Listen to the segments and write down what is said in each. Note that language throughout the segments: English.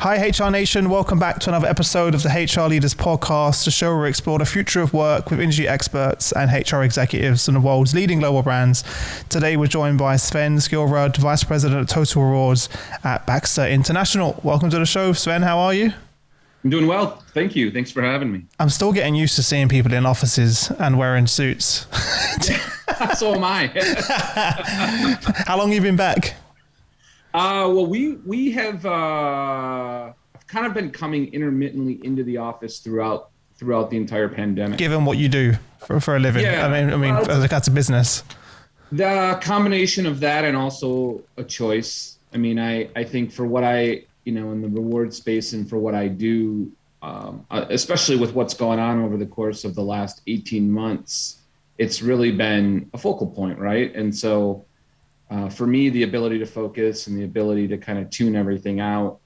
Hi HR Nation, welcome back to another episode of the HR Leaders Podcast, the show where we explore the future of work with industry experts and HR executives from the world's leading global brands. Today we're joined by Sven Skillrud, Vice President of Total Rewards at Baxter International. Welcome to the show, Sven. How are you? I'm doing well. Thank you. Thanks for having me. I'm still getting used to seeing people in offices and wearing suits. So am I. How long have you been back? Well, we have kind of been coming intermittently into the office throughout the entire pandemic. Given what you do for a living, yeah. I mean, that's a business. The combination of that and also a choice. I mean, I think for what I, in the reward space and for what I do, especially with what's going on over the course of the last 18 months, it's really been a focal point, right? And so for me, the ability to focus and the ability to kind of tune everything out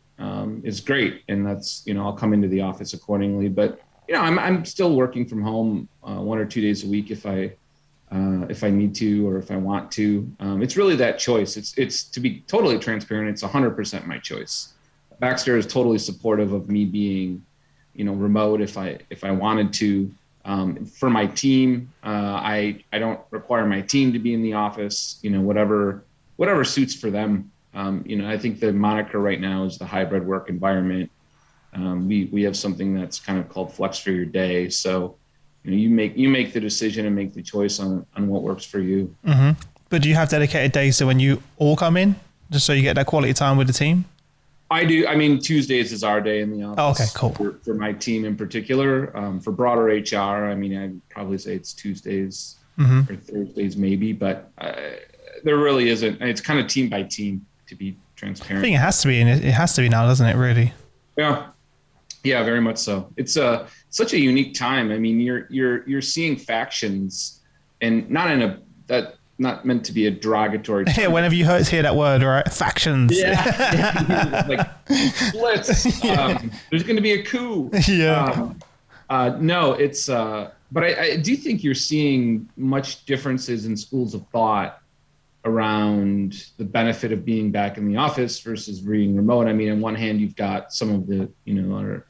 is great. And that's, I'll come into the office accordingly. But, I'm still working from home 1 or 2 days a week if I need to or if I want to. It's really that choice. It's to be totally transparent, it's 100% my choice. Baxter is totally supportive of me being, remote if I wanted to. For my team, I don't require my team to be in the office, whatever suits for them. I think the moniker right now is the hybrid work environment. We have something that's kind of called flex for your day. So, you make the decision and make the choice on what works for you. Mm-hmm. But do you have dedicated days so when you all come in, just so you get that quality time with the team? I do. I mean, Tuesdays is our day in the office. Oh, okay, cool. For my team in particular. For broader HR, I mean, I'd probably say it's Tuesdays or Thursdays maybe, but there really isn't. It's kind of team by team, to be transparent. I think it has to be, and it has to be now, doesn't it, really? Yeah, very much so. It's such a unique time. I mean, you're seeing factions, and not meant to be a derogatory term. Yeah, whenever you hear that word, right? Factions. Yeah. Like splits. Yeah. There's going to be a coup. Yeah. No, it's, but I do think you're seeing much differences in schools of thought around the benefit of being back in the office versus being remote. I mean, on one hand, you've got some of the, our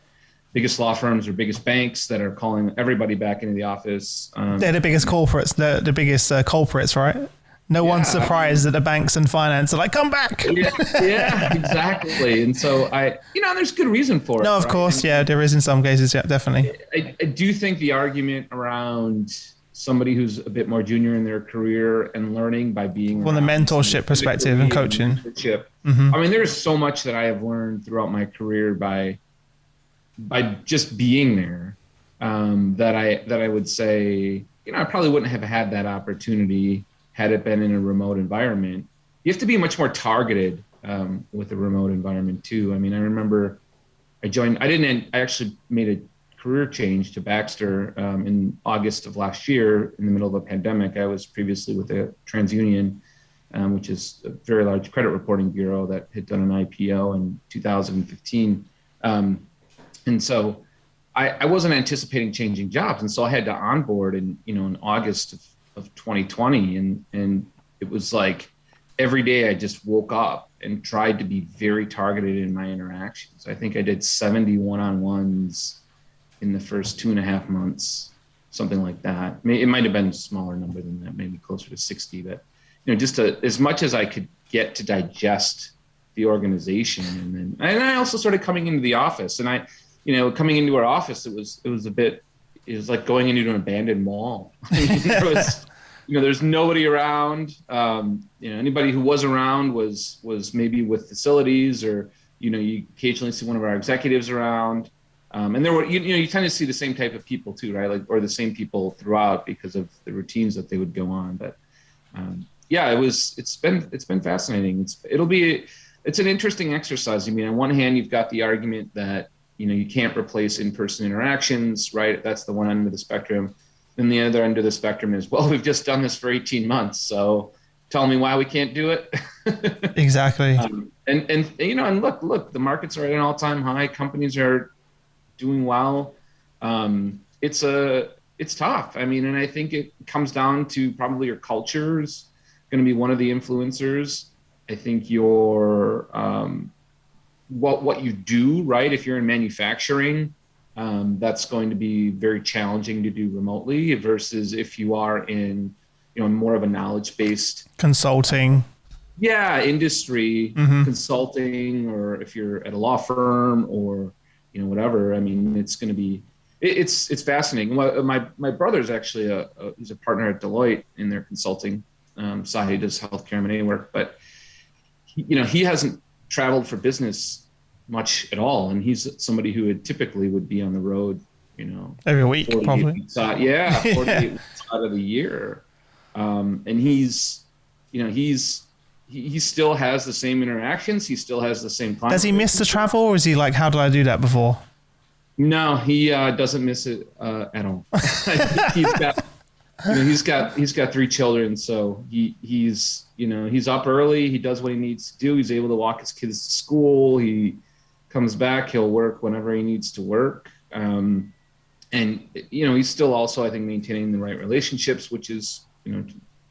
biggest law firms or biggest banks that are calling everybody back into the office. They're the biggest corporates, the biggest culprits, right? No one's surprised that the banks and finance are like, come back. Yeah, exactly. And so there's good reason for it. No, of course. Yeah, there is in some cases. Yeah, definitely. I do think the argument around somebody who's a bit more junior in their career and learning by being from the mentorship perspective and coaching. I mean, there's so much that I have learned throughout my career by just being there, that I would say, I probably wouldn't have had that opportunity had it been in a remote environment. You have to be much more targeted with a remote environment too. I mean, I remember I actually made a career change to Baxter in August of last year in the middle of a pandemic. I was previously with a TransUnion, which is a very large credit reporting bureau that had done an IPO in 2015. And so I wasn't anticipating changing jobs. And so I had to onboard in August of 2020. And it was like every day I just woke up and tried to be very targeted in my interactions. I think I did 70 one-on-ones in the first 2.5 months, something like that. It might've been a smaller number than that, maybe closer to 60, but just as much as I could get to digest the organization. And I also started coming into the office, and coming into our office, it was like going into an abandoned mall. I mean, there's nobody around. Anybody who was around was maybe with facilities, or you occasionally see one of our executives around. And there were you tend to see the same type of people too, right? Like, or the same people throughout because of the routines that they would go on. But it's been fascinating. It's an interesting exercise. I mean, on one hand, you've got the argument that you can't replace in-person interactions, right? That's the one end of the spectrum. Then the other end of the spectrum is, well, we've just done this for 18 months, so tell me why we can't do it. Exactly. And look, the markets are at an all-time high. Companies are doing well. It's tough. I mean, and I think it comes down to probably your culture is going to be one of the influencers. I think your what you do, right? If you're in manufacturing, that's going to be very challenging to do remotely versus if you are in, more of a knowledge-based consulting. Yeah, industry, consulting, or if you're at a law firm or, whatever. I mean, it's going to be, it's fascinating. My brother's actually he's a partner at Deloitte in their consulting side. He does healthcare M&A work, but he hasn't traveled for business much at all. And he's somebody who typically would be on the road, every week, probably. Weeks out, 48 weeks out of the year. And he still has the same interactions. He still has the same clients. Does he miss the travel, or is he like, how did I do that before? No, he doesn't miss it at all. He's got 3 children, so he's up early. He does what he needs to do. He's able to walk his kids to school. He comes back. He'll work whenever he needs to work. And he's still also, I think, maintaining the right relationships, which is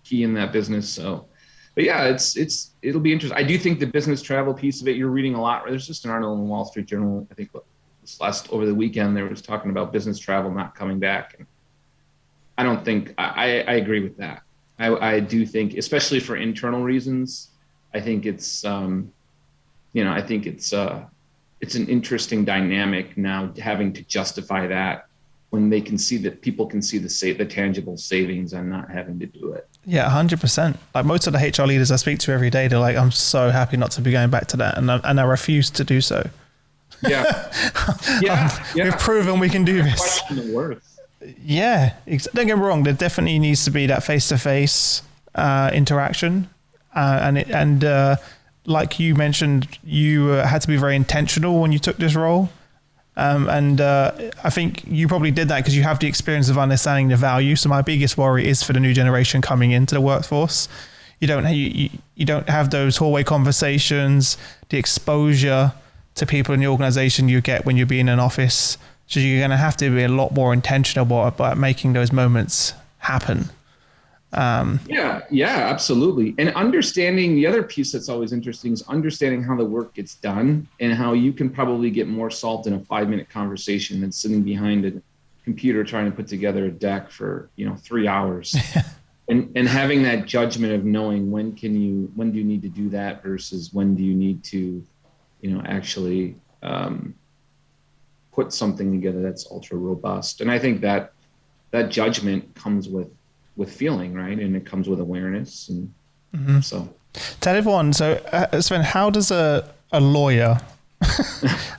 key in that business. So. But yeah, it'll be interesting. I do think the business travel piece of it, you're reading a lot. There's just an article in the Wall Street Journal, I think over the weekend, there was talking about business travel not coming back. And I don't think, I agree with that. I do think, especially for internal reasons, I think it's, I think it's an interesting dynamic now having to justify that when they can see that people can see the tangible savings on not having to do it. Yeah, 100%. Like most of the HR leaders I speak to every day, they're like, I'm so happy not to be going back to that. And I refuse to do so. Yeah. We've proven we can do this. Question the worth. Yeah. Don't get me wrong. There definitely needs to be that face-to-face interaction. And like you mentioned, you had to be very intentional when you took this role. I think you probably did that because you have the experience of understanding the value. So my biggest worry is for the new generation coming into the workforce. You don't have those hallway conversations, the exposure to people in the organization you get when you're being in an office. So you're going to have to be a lot more intentional about making those moments happen. Yeah, absolutely. And understanding the other piece that's always interesting is understanding how the work gets done and how you can probably get more salt in a 5-minute conversation than sitting behind a computer trying to put together a deck for, 3 hours. and having that judgment of knowing when do you need to do that versus when do you need to, actually put something together that's ultra robust. And I think that judgment comes with feeling, right? And it comes with awareness. And so tell everyone, so Sven, how does a lawyer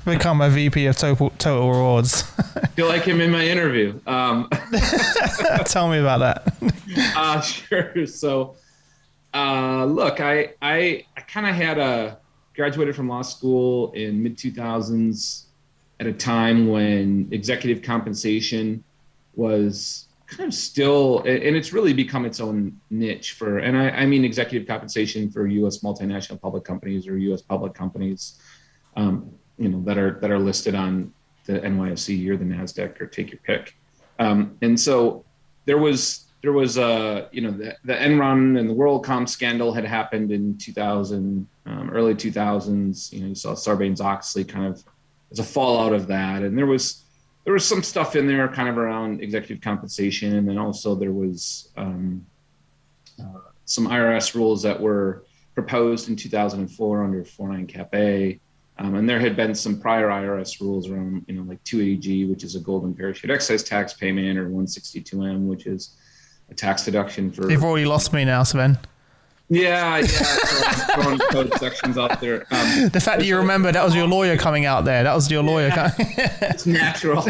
become a VP of total rewards? Feel like him in my interview. Tell me about that. Sure. So look, I kind of had graduated from law school in mid 2000s at a time when executive compensation was kind of still, and it's really become its own niche and I mean executive compensation for U.S. multinational public companies or U.S. public companies, that are listed on the NYSE or the NASDAQ or take your pick. And so there was the Enron and the WorldCom scandal had happened in 2000, early 2000s. You saw Sarbanes-Oxley kind of as a fallout of that, and there was some stuff in there kind of around executive compensation. And then also there was some IRS rules that were proposed in 2004 under 49 Cap A. And there had been some prior IRS rules around, like 280G, which is a golden parachute excise tax payment, or 162M, which is a tax deduction for... You've already lost me now, Sven. Yeah. Throwing code sections out there. The fact that you remember that was your lawyer coming out there. That was your lawyer. It's natural.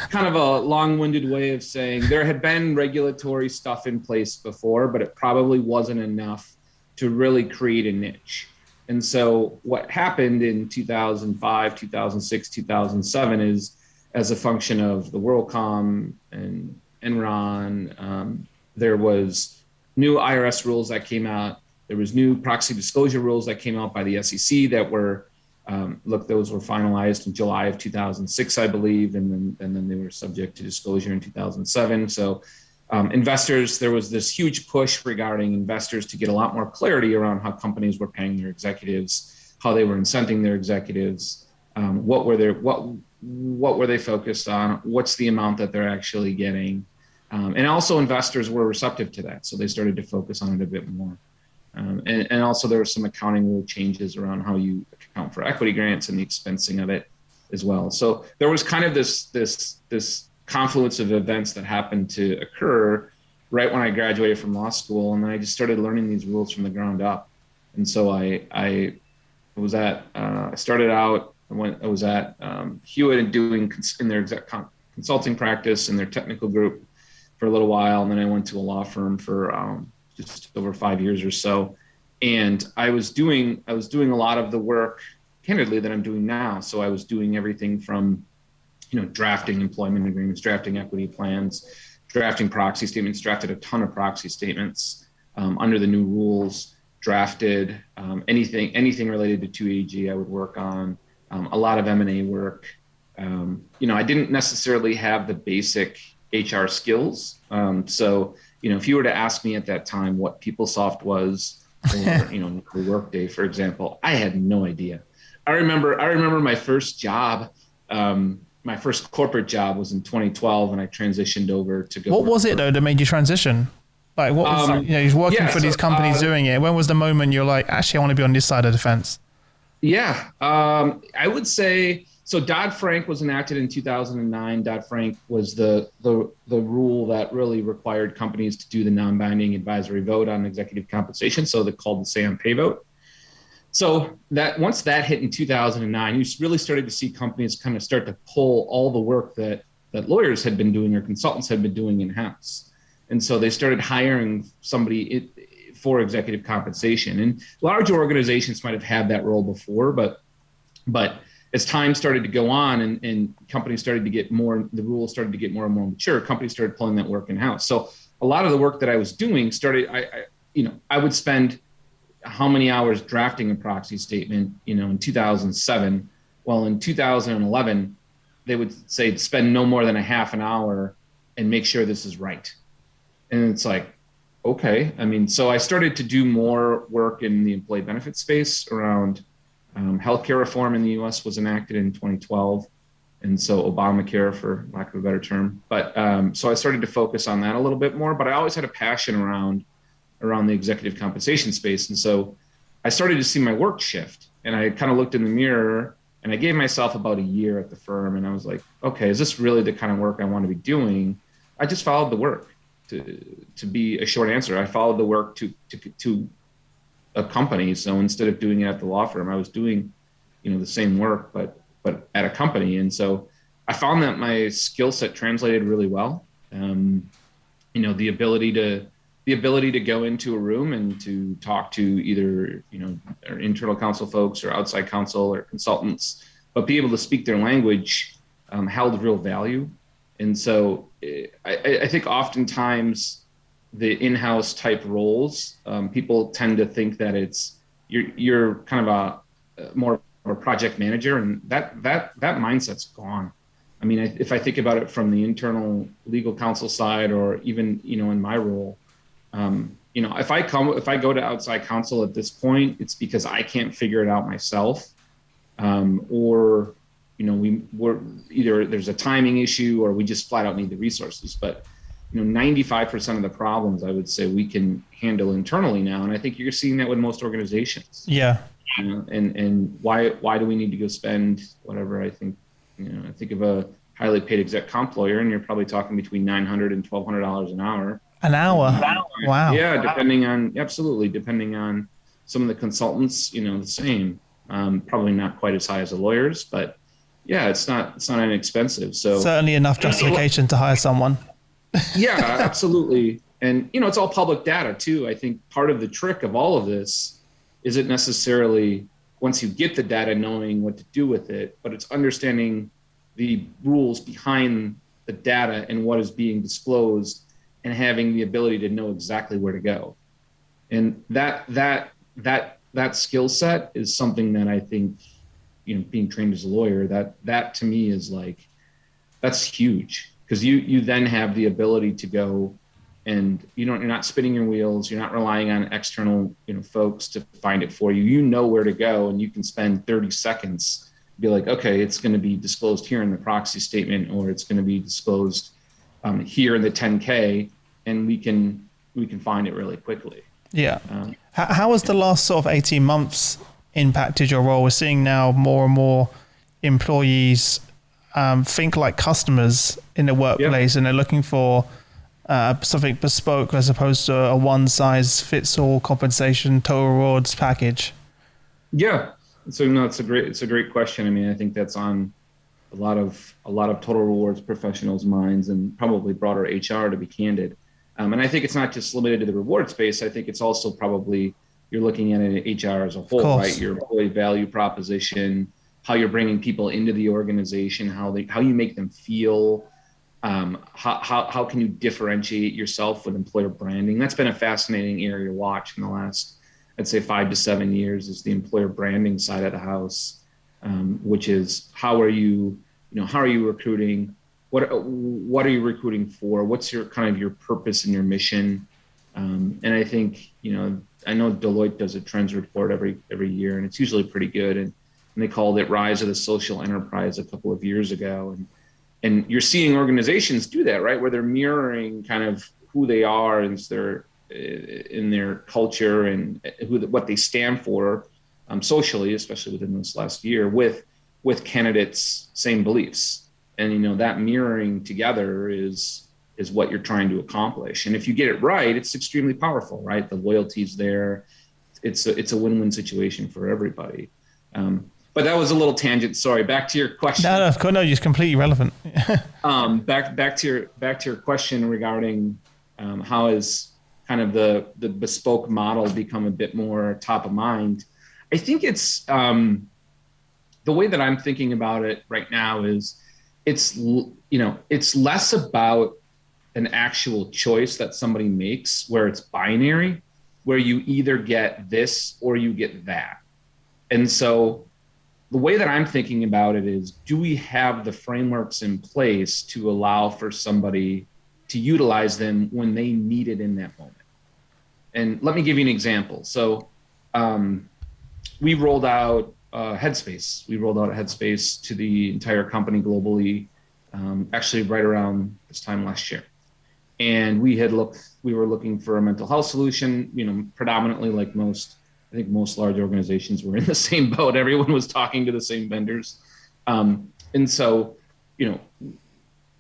Kind of a long-winded way of saying there had been regulatory stuff in place before, but it probably wasn't enough to really create a niche. And so what happened in 2005, 2006, 2007 is, as a function of the WorldCom and Enron, there was new IRS rules that came out. There was new proxy disclosure rules that came out by the SEC that were, those were finalized in July of 2006, I believe, and then they were subject to disclosure in 2007. So investors, there was this huge push regarding investors to get a lot more clarity around how companies were paying their executives. how they were incenting their executives, what were they focused on, what's the amount that they're actually getting. And also investors were receptive to that. So they started to focus on it a bit more. And also there were some accounting rule changes around how you account for equity grants and the expensing of it as well. So there was kind of this confluence of events that happened to occur right when I graduated from law school. And then I just started learning these rules from the ground up. And so I started out, I was at Hewitt and doing in their consulting practice and their technical group for a little while. And then I went to a law firm for just over 5 years or so. And I was doing a lot of the work, candidly, that I'm doing now. So I was doing everything from, drafting employment agreements, drafting equity plans, drafting proxy statements, drafted a ton of proxy statements under the new rules, drafted anything related to 2AG I would work on, a lot of M&A work. I didn't necessarily have the basic HR skills. So, if you were to ask me at that time what PeopleSoft was, or, Workday, for example, I had no idea. I remember my first job, my first corporate job was in 2012, and I transitioned over to go. What was it though that made you transition? Like, what was, you're working for these companies doing it. When was the moment you're like, actually, I want to be on this side of the fence? Yeah, I would say, so Dodd-Frank was enacted in 2009. Dodd-Frank was the rule that really required companies to do the non-binding advisory vote on executive compensation. So they called the say on pay vote. So that once that hit in 2009, you really started to see companies kind of start to pull all the work that lawyers had been doing or consultants had been doing in-house. And so they started hiring somebody for executive compensation. And large organizations might have had that role before, but as time started to go on and companies started to get more, the rules started to get more and more mature, companies started pulling that work in-house. So a lot of the work that I was doing started, I would spend how many hours drafting a proxy statement, in 2007. Well, in 2011, they would say spend no more than a half an hour and make sure this is right. And it's like, okay. So I started to do more work in the employee benefit space around healthcare reform in the U.S. was enacted in 2012. And so Obamacare, for lack of a better term. But so I started to focus on that a little bit more, but I always had a passion around the executive compensation space. And so I started to see my work shift, and I kind of looked in the mirror, and I gave myself about a year at the firm. And I was like, okay, is this really the kind of work I want to be doing? I just followed the work. To be a short answer, I followed the work to a company. So instead of doing it at the law firm, I was doing, the same work, but at a company. And so I found that my skill set translated really well. The ability to go into a room and to talk to either, our internal counsel folks or outside counsel or consultants, but be able to speak their language held real value. And so I think oftentimes the in-house type roles, people tend to think that you're kind of more of a project manager, and that mindset's gone. If I think about it from the internal legal counsel side, or even, in my role, if I go to outside counsel at this point, it's because I can't figure it out myself, or we're either there's a timing issue or we just flat out need the resources. But 95% of the problems I would say we can handle internally now, and I think you're seeing that with most organizations. Yeah. And why do we need to go spend whatever? I think I think of a highly paid exec comp lawyer, and you're probably talking between $900 and $1,200 an hour. An hour. Wow. Yeah, depending on some of the consultants, the same. Probably not quite as high as the lawyers, but yeah, it's not inexpensive. So certainly enough justification to hire someone. Yeah, absolutely. And it's all public data too. I think part of the trick of all of this isn't necessarily once you get the data knowing what to do with it, but it's understanding the rules behind the data and what is being disclosed, and having the ability to know exactly where to go. And that skill set is something that I think, being trained as a lawyer, that to me is like, that's huge, because you then have the ability to go and you're not spinning your wheels. You're not relying on external, folks to find it for you. You know where to go, and you can spend 30 seconds, be like, okay, it's going to be disclosed here in the proxy statement, or it's going to be disclosed here in the 10K, and we can find it really quickly. Yeah. How has the last sort of 18 months impacted your role? We're seeing now more and more employees think like customers in the workplace, and they're looking for something bespoke as opposed to a one-size-fits-all compensation total rewards package. Yeah. So no, it's a great question. I mean, I think that's on a lot of total rewards professionals' minds, and probably broader HR, to be candid. And I think it's not just limited to the reward space. I think it's also probably, you're looking at it HR as a whole, right? Your employee value proposition, how you're bringing people into the organization, how you make them feel, how can you differentiate yourself with employer branding. That's been a fascinating area to watch in the last, I'd say, 5 to 7 years, is the employer branding side of the house, which is how are you recruiting? What are you recruiting for? What's your kind of your purpose and your mission? And I think, I know Deloitte does a trends report every year, and it's usually pretty good. And they called it Rise of the Social Enterprise a couple of years ago. And you're seeing organizations do that, right? Where they're mirroring kind of who they are and in their culture and what they stand for socially, especially within this last year, with candidates' same beliefs. And that mirroring together is what you're trying to accomplish. And if you get it right, it's extremely powerful, right? The loyalty's there. It's a win-win situation for everybody. But that was a little tangent. Sorry. Back to your question. No, it's completely relevant. Back to your question regarding how is kind of the bespoke model become a bit more top of mind. I think it's the way that I'm thinking about it right now is it's less about an actual choice that somebody makes where it's binary, where you either get this or you get that. And so the way that I'm thinking about it is, do we have the frameworks in place to allow for somebody to utilize them when they need it in that moment? And let me give you an example. So we rolled out Headspace. We rolled out Headspace to the entire company globally, actually right around this time last year. And we were looking for a mental health solution, predominantly like most large organizations were in the same boat. Everyone was talking to the same vendors. And so, and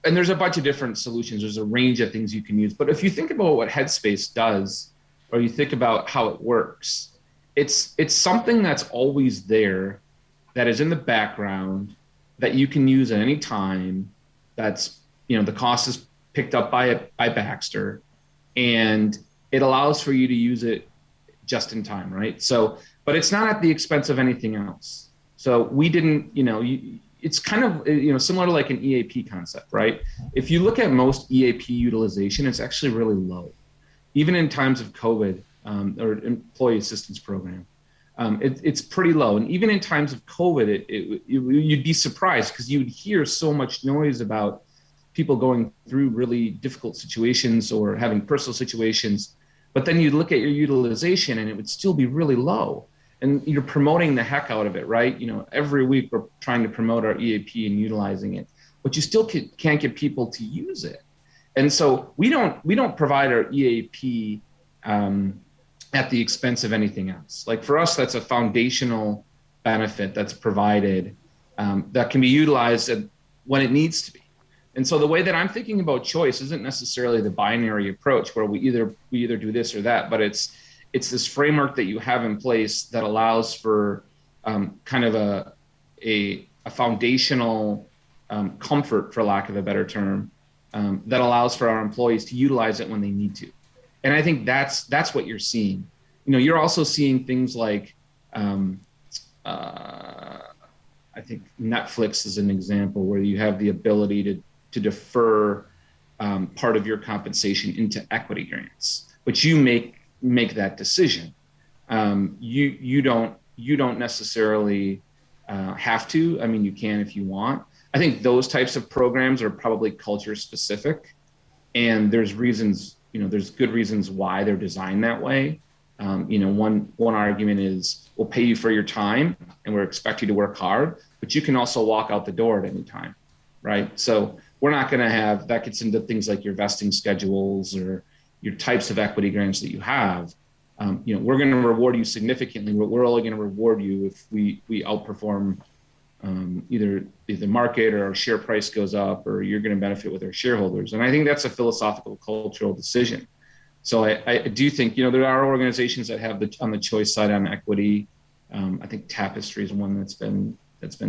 there's a bunch of different solutions. There's a range of things you can use. But if you think about what Headspace does, or you think about how it works, it's something that's always there, that is in the background, that you can use at any time. That's, the cost is picked up by Baxter, and it allows for you to use it just in time, right? So, but it's not at the expense of anything else. So we didn't, it's kind of, similar to like an EAP concept, right? If you look at most EAP utilization, it's actually really low. Even in times of COVID or employee assistance program, it's pretty low. And even in times of COVID, you'd be surprised, because you'd hear so much noise about people going through really difficult situations or having personal situations. But then you look at your utilization and it would still be really low. And you're promoting the heck out of it, right? Every week we're trying to promote our EAP and utilizing it, but you still can't get people to use it. And so we don't provide our EAP at the expense of anything else. Like for us, that's a foundational benefit that's provided that can be utilized when it needs to be. And so the way that I'm thinking about choice isn't necessarily the binary approach where we either do this or that, but it's this framework that you have in place that allows for kind of a foundational comfort, for lack of a better term, that allows for our employees to utilize it when they need to. And I think that's what you're seeing. You're also seeing things like, I think Netflix is an example where you have the ability to defer part of your compensation into equity grants, but you make that decision. You don't necessarily have to. I mean, you can if you want. I think those types of programs are probably culture specific, and there's reasons there's good reasons why they're designed that way. One argument is we'll pay you for your time and we'll expect you to work hard, but you can also walk out the door at any time, right? So we're not going to have, that gets into things like your vesting schedules or your types of equity grants that you have. We're going to reward you significantly, but we're only going to reward you if we outperform either the market or our share price goes up, or you're going to benefit with our shareholders. And I think that's a philosophical, cultural decision. So I do think, there are organizations that have on the choice side on equity. I think Tapestry is one that's been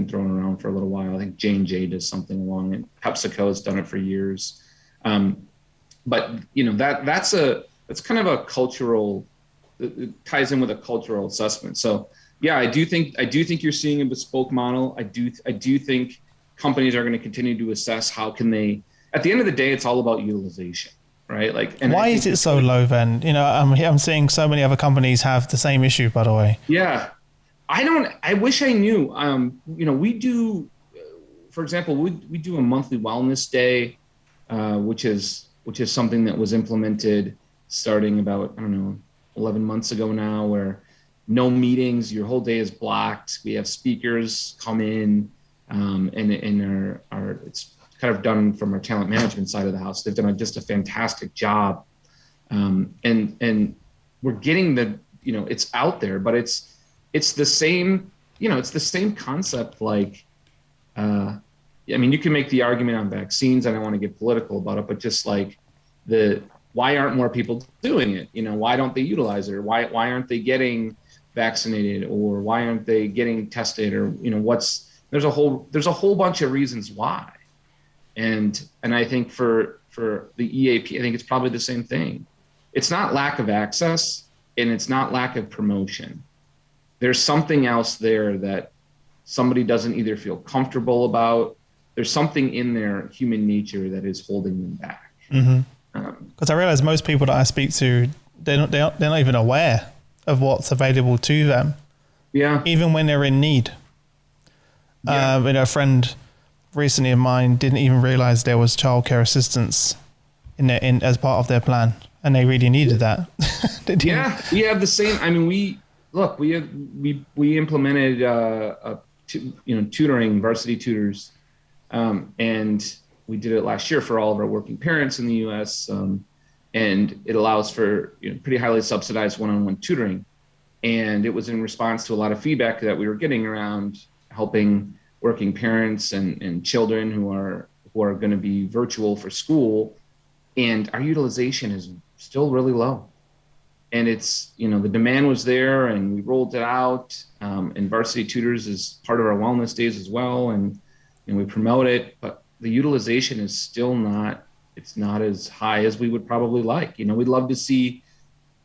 thrown around for a little while. I think J&J does something along it. PepsiCo has done it for years. But that's kind of a cultural, it ties in with a cultural assessment. So yeah, I do think you're seeing a bespoke model. I do think companies are going to continue to assess how can they, at the end of the day, it's all about utilization, right? And why is it so low then? I'm seeing so many other companies have the same issue, by the way. Yeah. I wish I knew. We do, for example, we do a monthly wellness day, which is something that was implemented starting about, 11 months ago now, where no meetings, your whole day is blocked. We have speakers come in, and it's kind of done from our talent management side of the house. They've done just a fantastic job. And we're getting it's out there, but it's the same, it's the same concept. Like, you can make the argument on vaccines. I don't want to get political about it, but just like why aren't more people doing it? Why don't they utilize it? Or why aren't they getting vaccinated, or why aren't they getting tested, or there's a whole bunch of reasons why. And I think for the EAP, I think it's probably the same thing. It's not lack of access, and it's not lack of promotion. There's something else there that somebody doesn't either feel comfortable about. There's something in their human nature that is holding them back. Because I realize most people that I speak to, they're not even aware of what's available to them. Yeah. Even when they're in need. Yeah. A friend recently of mine didn't even realize there was childcare assistance in as part of their plan, and they really needed that. Yeah, we have the same. We implemented tutoring, varsity tutors, and we did it last year for all of our working parents in the U.S. And it allows for pretty highly subsidized one-on-one tutoring. And it was in response to a lot of feedback that we were getting around helping working parents and children who are going to be virtual for school. And our utilization is still really low. And it's, the demand was there, and we rolled it out. And varsity tutors is part of our wellness days as well. And we promote it, but the utilization is still not as high as we would probably like. We'd love to see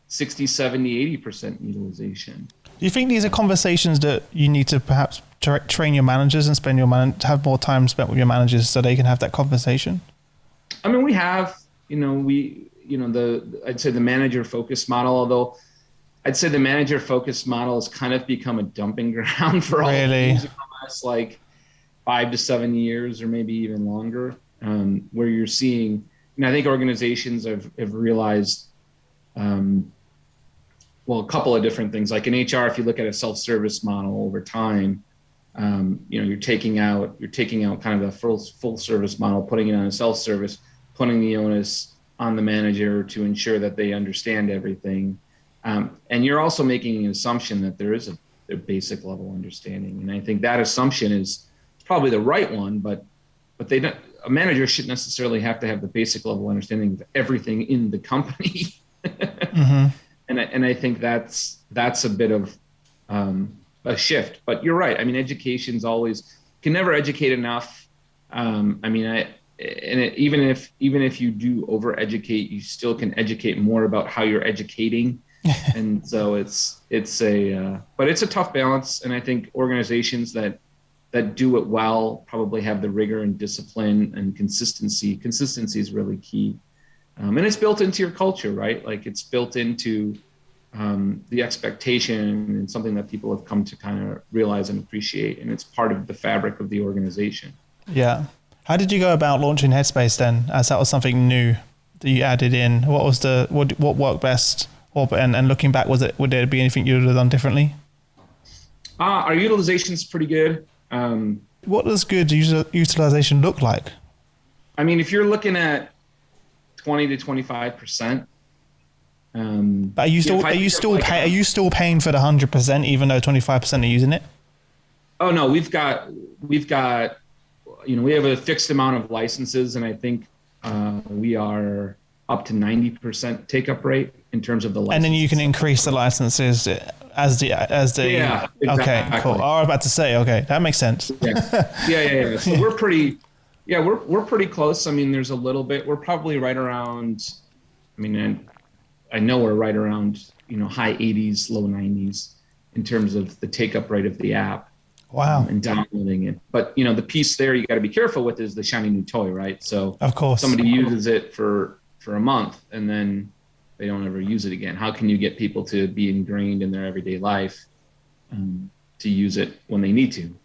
60, 70, 80% utilization. Do you think these are conversations that you need to perhaps train your managers and have more time spent with your managers so they can have that conversation? We have, I'd say the manager focused model, although I'd say the manager focused model has kind of become a dumping ground for all of these in the last like 5 to 7 years, or maybe even longer, where you're seeing, I think organizations have realized, a couple of different things. Like in HR, if you look at a self-service model over time, you're taking out kind of the full service model, putting it on a self-service, putting the onus on the manager to ensure that they understand everything. And you're also making an assumption that there is a basic level understanding. And I think that assumption is probably the right one, but a manager shouldn't necessarily have to have the basic level understanding of everything in the company. Mm-hmm. And I think that's a bit of a shift. But you're right. Education's always, can never educate enough. Even if you do over-educate, you still can educate more about how you're educating. And so but it's a tough balance. And I think organizations that do it well probably have the rigor and discipline and consistency. Consistency is really key. And it's built into your culture, right? Like it's built into the expectation, and something that people have come to kind of realize and appreciate. And it's part of the fabric of the organization. Yeah. How did you go about launching Headspace then, as that was something new? that you added in? What worked best? And looking back, would there be anything you would have done differently? Our utilization is pretty good. What does good utilization look like? I mean, if you're looking at 20 to 25%. Are you still paying for the 100% even though 25% are using it? Oh no, we've got we have a fixed amount of licenses, and I think we are up to 90% take up rate in terms of the licenses. And then you can increase the licenses as the yeah, exactly. Okay, cool. I was about to say, okay, that makes sense. Yeah. So we're pretty close. I mean, there's a little bit. We're probably right around. I mean, I know we're right around high 80s, low 90s in terms of the take up rate of the app. Wow. And downloading it. But the piece there you got to be careful with is the shiny new toy, right? So of course somebody uses it for a month and then they don't ever use it again. How can you get people to be ingrained in their everyday life to use it when they need to?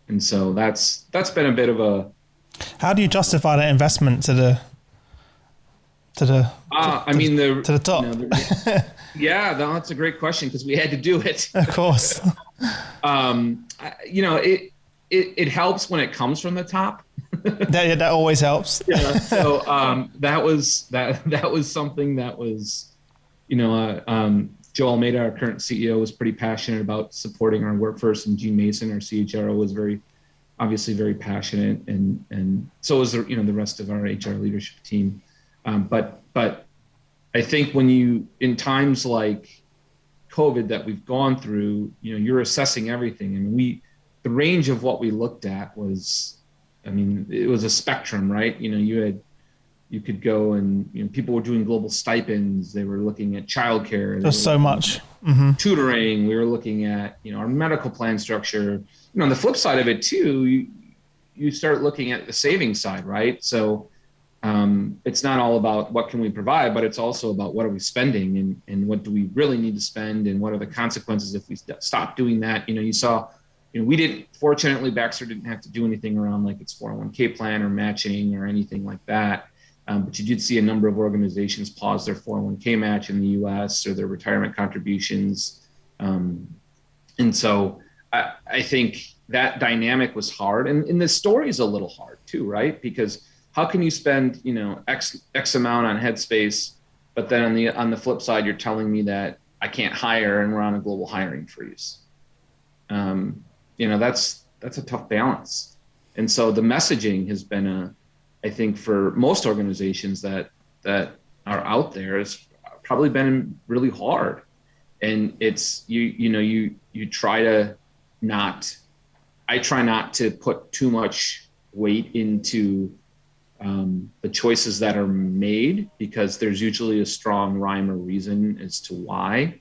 And so that's been a bit of a. How do you justify that investment to the top? Yeah, that's a great question because we had to do it. Of course. It helps when it comes from the top. that always helps. Yeah. So that was something that was, Joe Almeida, our current CEO, was pretty passionate about supporting our workforce, and Gene Mason, our CHRO, was obviously very passionate, and so was the rest of our HR leadership team. But I think in times like COVID that we've gone through, you're assessing everything. I mean, the range of what we looked at was, it was a spectrum, right? You could go and, people were doing global stipends. They were looking at childcare. There's so much. Tutoring. We were looking at, our medical plan structure. On the flip side of it too, you start looking at the savings side, right? So it's not all about what can we provide, but it's also about what are we spending and what do we really need to spend and what are the consequences if we stop doing that. You saw, fortunately, Baxter didn't have to do anything around like its 401k plan or matching or anything like that. But you did see a number of organizations pause their 401k match in the US or their retirement contributions. And so I think that dynamic was hard. And the story is a little hard too, right? Because how can you spend, X amount on Headspace, but then on the flip side, you're telling me that I can't hire and we're on a global hiring freeze. That's a tough balance. And so the messaging has been I think for most organizations that are out there, has probably been really hard. And it's, you try to I try not to put too much weight into the choices that are made, because there's usually a strong rhyme or reason as to why.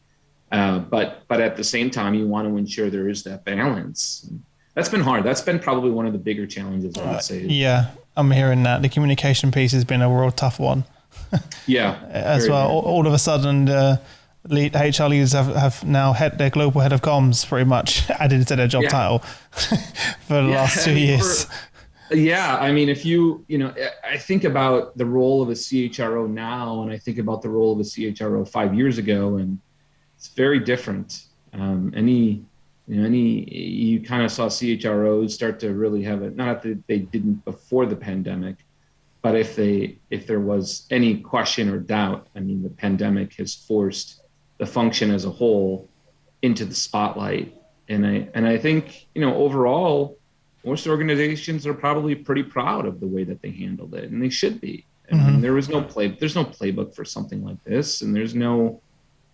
But at the same time, you want to ensure there is that balance. That's been hard. That's been probably one of the bigger challenges, I would say. Yeah, I'm hearing that. The communication piece has been a real tough one. Yeah. As well. All of a sudden, HR leaders have now their global head of comms pretty much added to their job title for the last 2 years. I think about the role of a CHRO now, and I think about the role of a CHRO 5 years ago, and it's very different. You kind of saw CHROs start to really have it, not that they didn't before the pandemic, but if there was any question or doubt, the pandemic has forced the function as a whole into the spotlight. And I think, overall, most organizations are probably pretty proud of the way that they handled it, and they should be. There's no playbook for something like this, and there's no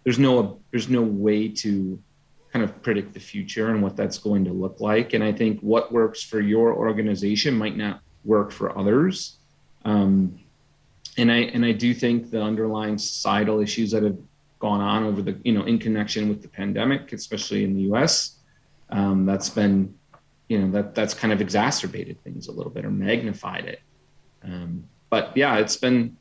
way to kind of predict the future and what that's going to look like. And I think what works for your organization might not work for others. And I do think the underlying societal issues that have gone on over the, in connection with the pandemic, especially in the US, that's been, that's kind of exacerbated things a little bit or magnified it. But yeah, it's been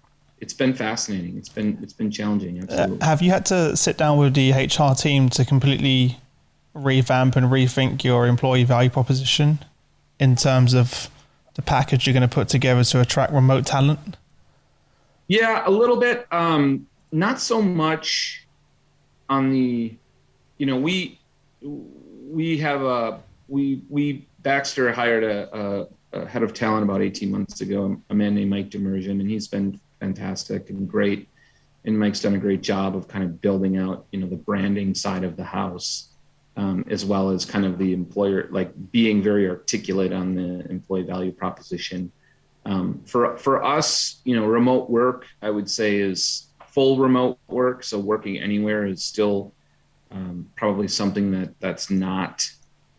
fascinating. It's been challenging. Absolutely. Have you had to sit down with the HR team to completely revamp and rethink your employee value proposition in terms of the package you're going to put together to attract remote talent? Yeah, a little bit. Not so much on the, we have Baxter hired a head of talent about 18 months ago, a man named Mike Demersion, and he's been fantastic and great. And Mike's done a great job of kind of building out, the branding side of the house, as well as kind of the employer, like being very articulate on the employee value proposition. For us, remote work, I would say, is full remote work. So working anywhere is still probably something that's not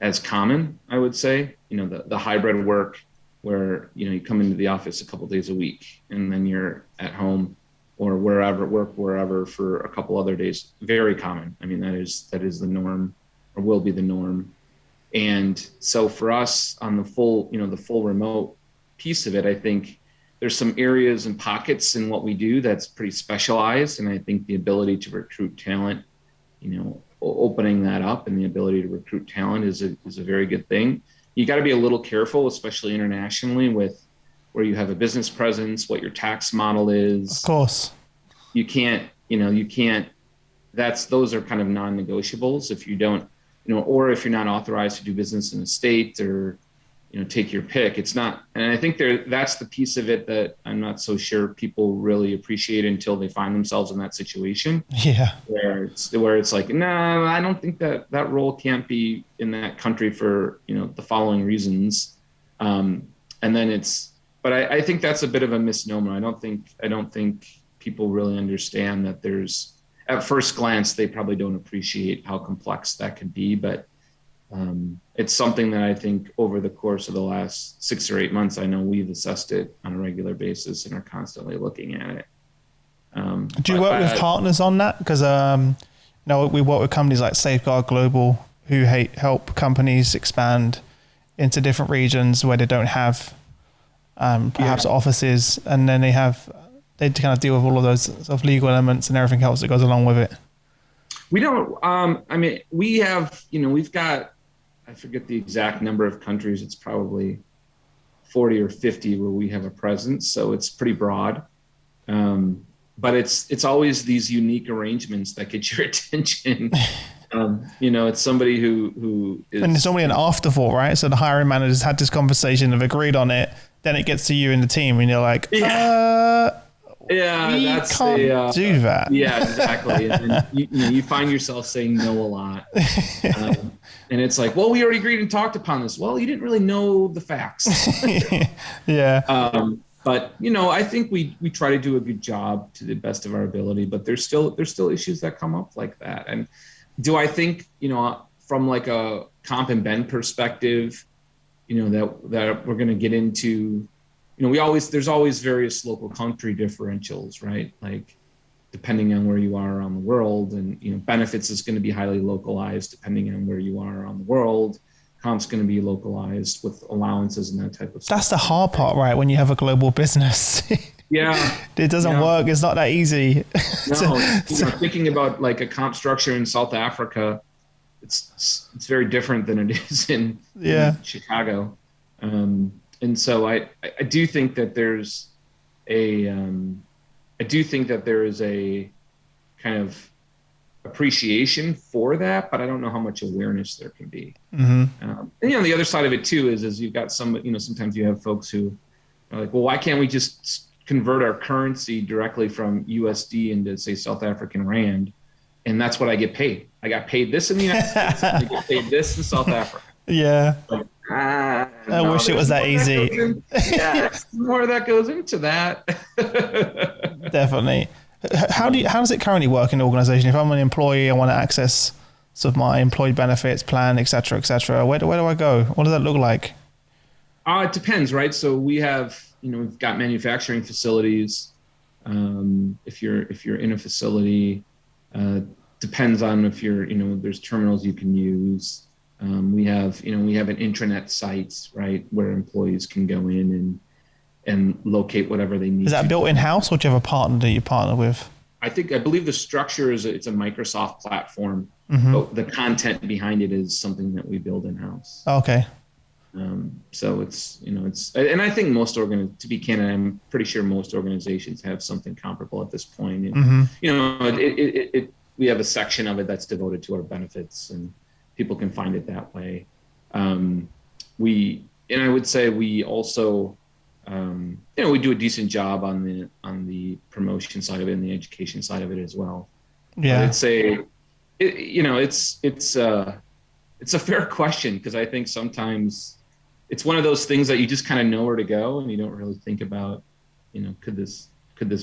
as common, I would say. The hybrid work where, you come into the office a couple of days a week and then you're at home or wherever for a couple other days. Very common. I mean, that is the norm, or will be the norm. And so for us on the full remote piece of it, I think there's some areas and pockets in what we do that's pretty specialized. And I think the ability to recruit talent, opening that up and the ability to recruit talent is a very good thing. You got to be a little careful, especially internationally, with where you have a business presence, what your tax model is. Of course. You can't, those are kind of non-negotiables if you don't, or if you're not authorized to do business in a state, or, take your pick. It's not, and I think that's the piece of it that I'm not so sure people really appreciate until they find themselves in that situation. Yeah. Where it's like, no, I don't think that role can't be in that country for, the following reasons. And then but I think that's a bit of a misnomer. I don't think people really understand that at first glance, they probably don't appreciate how complex that could be, but it's something that I think over the course of the last 6 or 8 months, I know we've assessed it on a regular basis and are constantly looking at it. Do you work with partners on that? Because we work with companies like Safeguard Global who help companies expand into different regions where they don't have perhaps offices, and then they kind of deal with all of those sort of legal elements and everything else that goes along with it. We don't, we have, we've got, I forget the exact number of countries. It's probably 40 or 50 where we have a presence. So it's pretty broad. But it's always these unique arrangements that get your attention. It's somebody who is. And it's only an afterthought, right? So the hiring managers had this conversation, have agreed on it. Then it gets to you and the team and you're like, we can't do that. Yeah, exactly. And you find yourself saying no a lot. And it's like, well, we already agreed and talked upon this. Well, you didn't really know the facts. Yeah. But, I think we try to do a good job to the best of our ability, but there's still issues that come up like that. And do I think, from like a comp and ben perspective, that we're going to get into, there's always various local country differentials, right? Like depending on where you are around the world, and, benefits is going to be highly localized depending on where you are around the world. Comp's going to be localized with allowances and that type of stuff. That's the hard part, right? When you have a global business. Yeah. It doesn't work. It's not that easy. No, thinking about like a comp structure in South Africa, it's very different than it is in Chicago. And so I do think that there's a kind of appreciation for that, but I don't know how much awareness there can be. Mm-hmm. And the other side of it too is you've got sometimes you have folks who are like, well, why can't we just convert our currency directly from USD into, say, South African Rand, and that's what I get paid. I got paid this in the United States, and I get paid this in South Africa. Yeah. I wish it was that easy. More that goes into that. Definitely. How does it currently work in the organization? If I'm an employee, I want to access sort of my employee benefits plan, et cetera, where do I go? What does that look like? It depends, right? So we have, we've got manufacturing facilities. If you're in a facility, depends on if you're, there's terminals you can use. We have an intranet site, right, where employees can go in and locate whatever they need. Is that built in-house, or do you have a partner that you partner with? I believe the structure it's a Microsoft platform, mm-hmm. but the content behind it is something that we build in-house. Okay. So and I think to be candid, I'm pretty sure most organizations have something comparable at this point. And, we have a section of it that's devoted to our benefits, and people can find it that way. I would say we also, we do a decent job on the promotion side of it and the education side of it as well. Yeah. It's a fair question, because I think sometimes it's one of those things that you just kind of know where to go, and you don't really think about, could this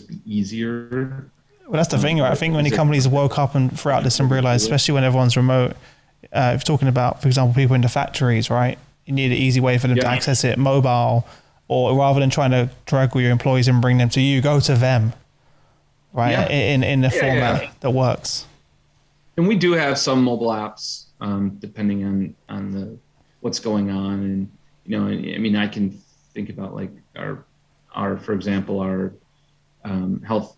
be easier? Well, that's the thing, right? I think many companies woke up and throughout this and realized, especially when everyone's remote, if you're talking about, for example, people in the factories, right? You need an easy way for them to access it, mobile, or rather than trying to drag your employees and bring them to you, go to them, right? Yeah. In the format that works. And we do have some mobile apps, depending on what's going on. And, I can think about like our for example, our health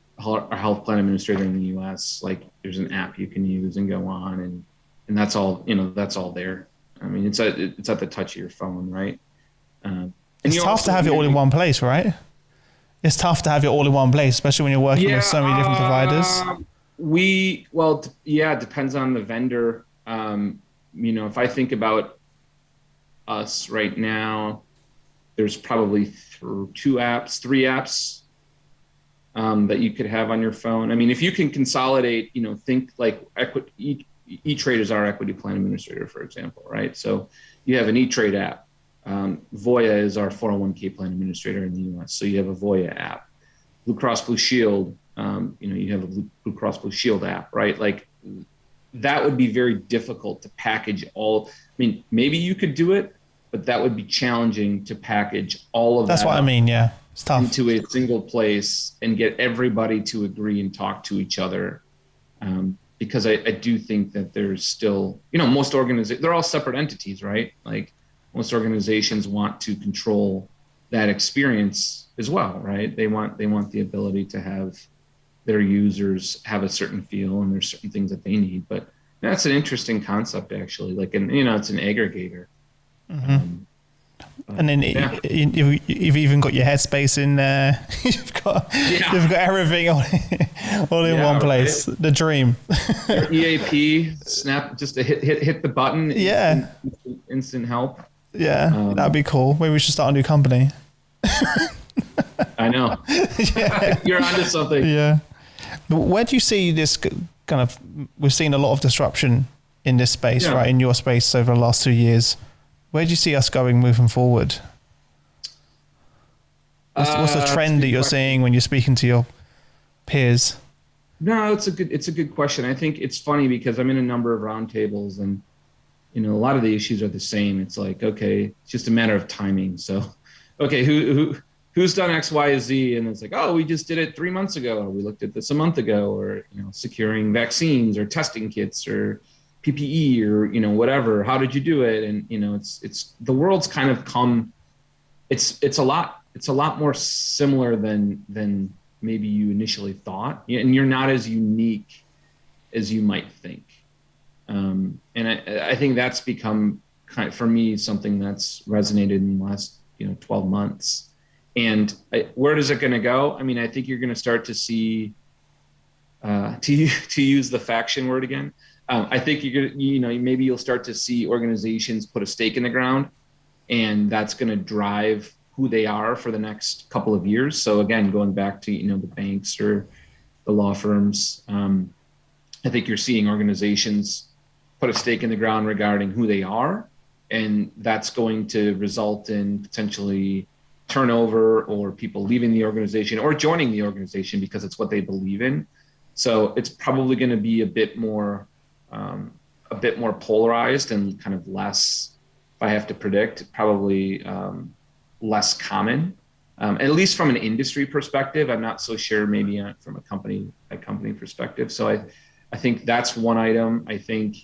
plan administrator in the US, like there's an app you can use and go on, and that's all, that's all there. I mean, it's at the touch of your phone, right? It's tough to have it all in one place, right? It's tough to have it all in one place, especially when you're working with so many different providers. It depends on the vendor. If I think about us right now, there's probably three apps that you could have on your phone. I mean, if you can consolidate, think like E-Trade is our equity plan administrator, for example, right? So you have an E-Trade app. Voya is our 401k plan administrator in the US. So you have a Voya app. Blue Cross Blue Shield, you have a Blue Cross Blue Shield app, right? Like that would be very difficult to package all. I mean, maybe you could do it, but that would be challenging to package all of that. That's what I mean, yeah. It's tough. Into a single place and get everybody to agree and talk to each other. Because I do think that there's still, most organizations, they're all separate entities, right? Like most organizations want to control that experience as well, right? They want the ability to have their users have a certain feel, and there's certain things that they need. But that's an interesting concept, actually. Like, it's an aggregator. Mm-hmm. And then you've even got your Headspace in there. You've got everything all in one place. Right? The dream. Your EAP, snap, just to hit the button. Yeah. Instant help. Yeah, that'd be cool. Maybe we should start a new company. I know. Yeah. You're onto something. Yeah. But where do you see this kind of? We've seen a lot of disruption in this space, right? In your space over the last 2 years. Where do you see us going moving forward? What's the trend that you're seeing when you're speaking to your peers? No, it's a good question. I think it's funny because I'm in a number of roundtables, and a lot of the issues are the same. It's like, okay, it's just a matter of timing. So, okay, who's done X, Y, Z? And it's like, oh, we just did it 3 months ago, or we looked at this a month ago, or securing vaccines or testing kits or PPE or whatever. How did you do it? And it's the world's kind of come. It's a lot more similar than maybe you initially thought, and you're not as unique as you might think. And I think that's become kind of, for me, something that's resonated in the last 12 months. And where is it going to go? I mean, I think you're going to start to see, to use the faction word again. I think maybe you'll start to see organizations put a stake in the ground, and that's going to drive who they are for the next couple of years. So again, going back to, the banks or the law firms, I think you're seeing organizations put a stake in the ground regarding who they are, and that's going to result in potentially turnover or people leaving the organization or joining the organization because it's what they believe in. So it's probably going to be a bit more polarized and kind of less, if I have to predict, probably less common, at least from an industry perspective. I'm not so sure maybe from a company perspective. So I think that's one item. I think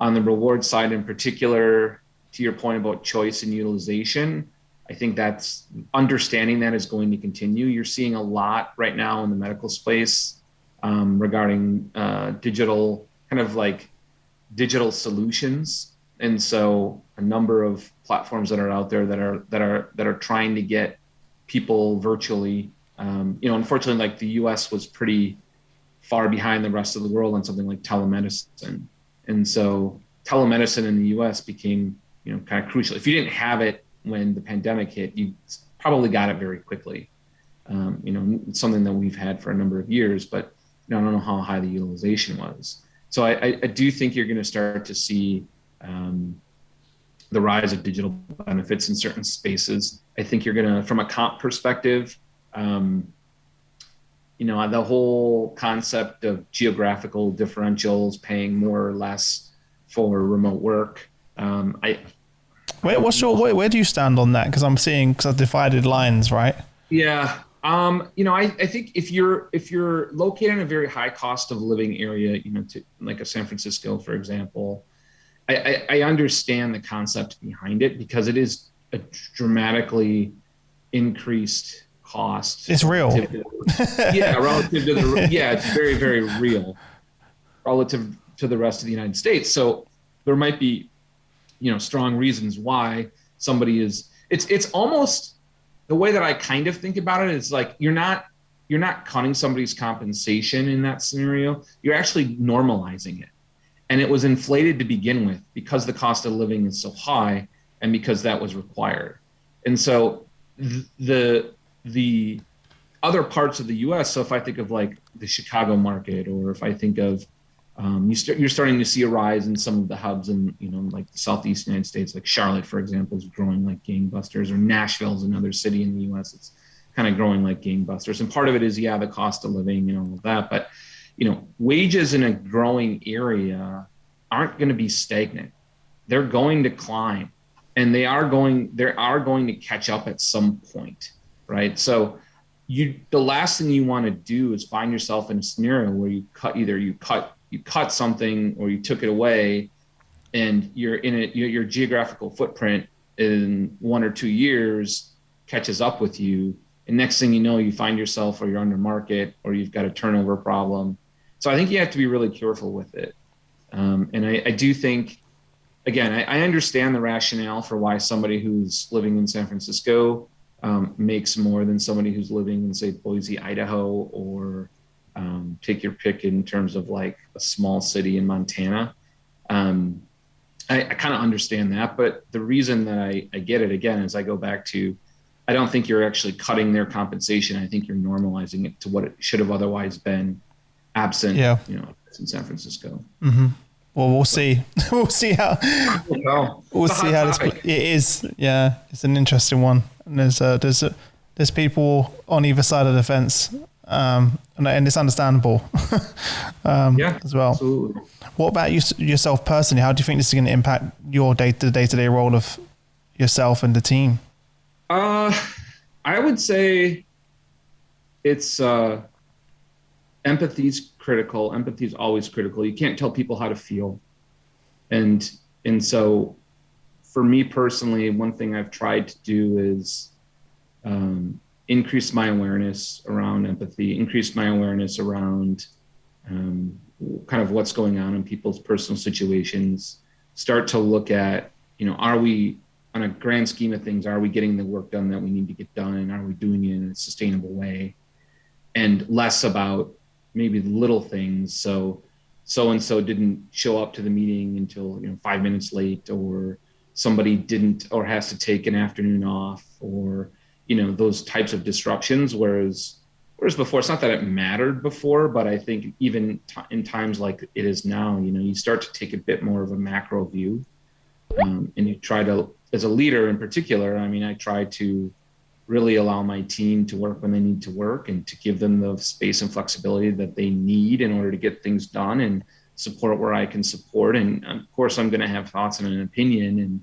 on the reward side in particular, to your point about choice and utilization, I think that's understanding that is going to continue. You're seeing a lot right now in the medical space regarding digital solutions And so a number of platforms that are out there that are trying to get people virtually, unfortunately, like the US was pretty far behind the rest of the world on something like telemedicine. And so telemedicine in the US became, kind of crucial. If you didn't have it when the pandemic hit, you probably got it very quickly. It's something that we've had for a number of years, but I don't know how high the utilization was. So I do think you're going to start to see the rise of digital benefits in certain spaces. I think you're going to, from a comp perspective, the whole concept of geographical differentials, paying more or less for remote work. Where do you stand on that? Because I'm seeing divided lines, right? Yeah. I think if you're located in a very high cost of living area, like a San Francisco, for example, I understand the concept behind it because it is a dramatically increased cost. It's real. It's very, very real relative to the rest of the United States. So there might be, strong reasons why somebody is, it's almost the way that I kind of think about it is like, you're not cutting somebody's compensation in that scenario. You're actually normalizing it. And it was inflated to begin with because the cost of living is so high and because that was required. And so the other parts of the US, so if I think of like the Chicago market, or if I think of, you're starting to see a rise in some of the hubs in, like the Southeast United States, like Charlotte, for example, is growing like gangbusters, or Nashville's another city in the US that's kind of growing like gangbusters. And part of it is, the cost of living and all of that. But, wages in a growing area aren't going to be stagnant. They're going to climb, and they are going to catch up at some point, right? So the last thing you want to do is find yourself in a scenario where you cut something or you took it away, and your geographical footprint in 1 or 2 years catches up with you. And next thing you know, you find yourself, or you're under market, or you've got a turnover problem. So I think you have to be really careful with it. And I do think, again, I understand the rationale for why somebody who's living in San Francisco makes more than somebody who's living in, say, Boise, Idaho, or take your pick in terms of like a small city in Montana. I kind of understand that, but the reason that I get it, again, is I go back to, I don't think you're actually cutting their compensation. I think you're normalizing it to what it should have otherwise been absent, in San Francisco. Mm-hmm. Well, we'll see. We'll see how it is. Yeah, it's an interesting one. And there's people on either side of the fence, and it's understandable. As well. Absolutely. What about yourself personally? How do you think this is going to impact your day-to-day role of yourself and the team? I would say it's empathy's critical. Empathy is always critical. You can't tell people how to feel. And so for me personally, one thing I've tried to do is increase my awareness around empathy, increase my awareness around kind of what's going on in people's personal situations, start to look at, are we, on a grand scheme of things, are we getting the work done that we need to get done? And are we doing it in a sustainable way? And less about maybe the little things. So-and-so didn't show up to the meeting until 5 minutes late, or somebody didn't, or has to take an afternoon off, or, those types of disruptions. Whereas before, it's not that it mattered before, but I think even in times like it is now, you start to take a bit more of a macro view, and you try to, as a leader in particular, I try to really allow my team to work when they need to work, and to give them the space and flexibility that they need in order to get things done, and support where I can support. And of course, I'm going to have thoughts and an opinion,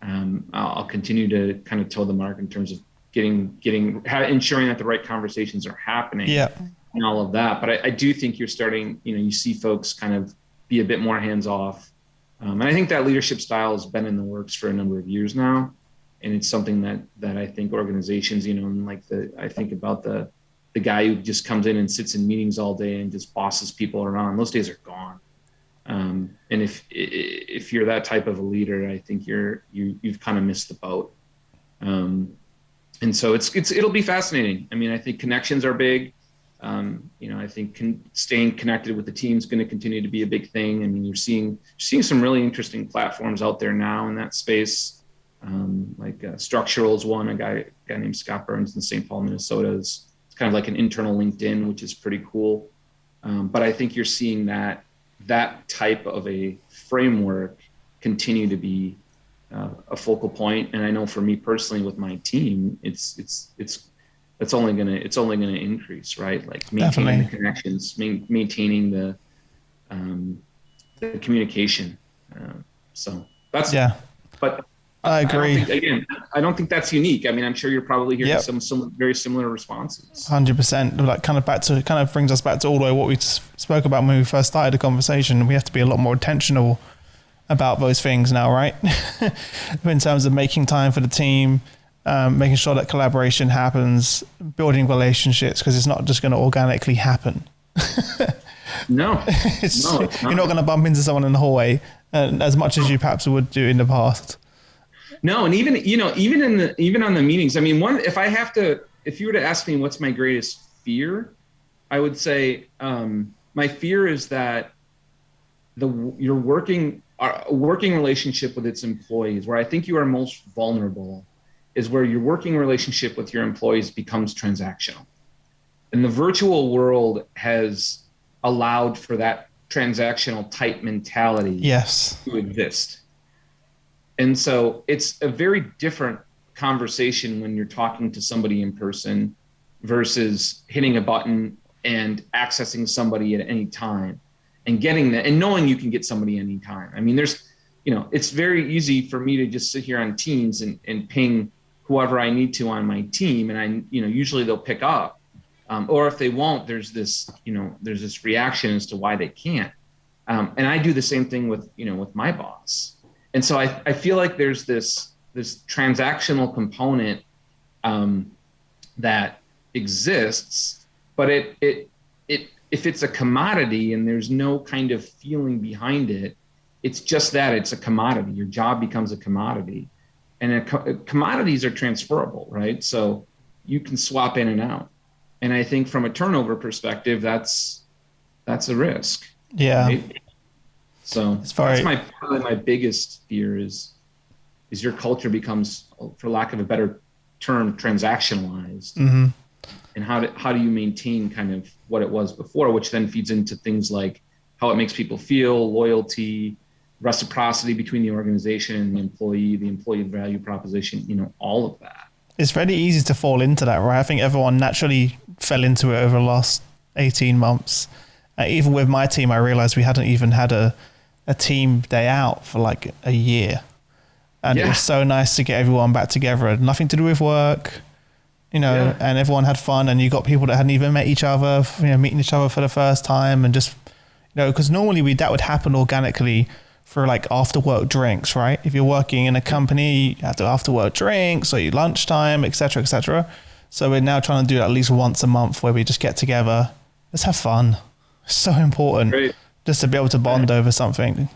and I'll continue to kind of toe the mark in terms of ensuring that the right conversations are happening, and all of that. But I do think you're starting, you see folks kind of be a bit more hands off. And I think that leadership style has been in the works for a number of years now. And it's something that I think organizations, I think about the guy who just comes in and sits in meetings all day and just bosses people around. Those days are gone. And if you're that type of a leader, I think you've kind of missed the boat. And so it'll be fascinating. I mean, I think connections are big. I think staying connected with the team is going to continue to be a big thing. I mean, you're seeing some really interesting platforms out there now in that space. Structural is one, a guy named Scott Burns in St. Paul, Minnesota. It's kind of like an internal LinkedIn, which is pretty cool. But I think you're seeing that type of a framework continue to be a focal point. And I know for me personally with my team, it's only gonna increase, right? Like maintaining the connections, maintaining the communication. So that's But I agree. I don't think that's unique. I mean, I'm sure you're probably hearing some very similar responses. 100%. Like kind of brings us back to all the way what we spoke about when we first started the conversation. We have to be a lot more intentional about those things now, right? In terms of making time for the team, making sure that collaboration happens, building relationships, because it's not just going to organically happen. No, you're not going to bump into someone in the hallway as much as you perhaps would do in the past. No, and even on the meetings, I mean, if you were to ask me what's my greatest fear, I would say my fear is that your working relationship with its employees, where I think you are most vulnerable, is where your working relationship with your employees becomes transactional. And the virtual world has allowed for that transactional type mentality to exist. And so it's a very different conversation when you're talking to somebody in person versus hitting a button and accessing somebody at any time and getting that and knowing you can get somebody anytime. I mean, it's very easy for me to just sit here on Teams and ping whoever I need to on my team. And usually they'll pick up. Or if they won't, there's this reaction as to why they can't. And I do the same thing with my boss. And so I feel like there's this transactional component that exists, but if it's a commodity and there's no kind of feeling behind it, it's just that it's a commodity. Your job becomes a commodity, and commodities are transferable, right? So you can swap in and out. And I think from a turnover perspective, that's a risk. Yeah. Right? So that's probably my biggest fear is your culture becomes, for lack of a better term, transactionalized. Mm-hmm. And how do you maintain kind of what it was before, which then feeds into things like how it makes people feel, loyalty, reciprocity between the organization and the employee value proposition, all of that. It's very easy to fall into that, right? I think everyone naturally fell into it over the last 18 months. Even with my team, I realized we hadn't even had a team day out for like a year. And it was so nice to get everyone back together. Nothing to do with work, and everyone had fun, and you got people that hadn't even met each other, meeting each other for the first time, and just, because normally that would happen organically for like after work drinks, right? If you're working in a company, you have to after work drinks or your lunchtime, et cetera, et cetera. So we're now trying to do it at least once a month where we just get together. Let's have fun. It's so important. Great. Just to be able to bond over something.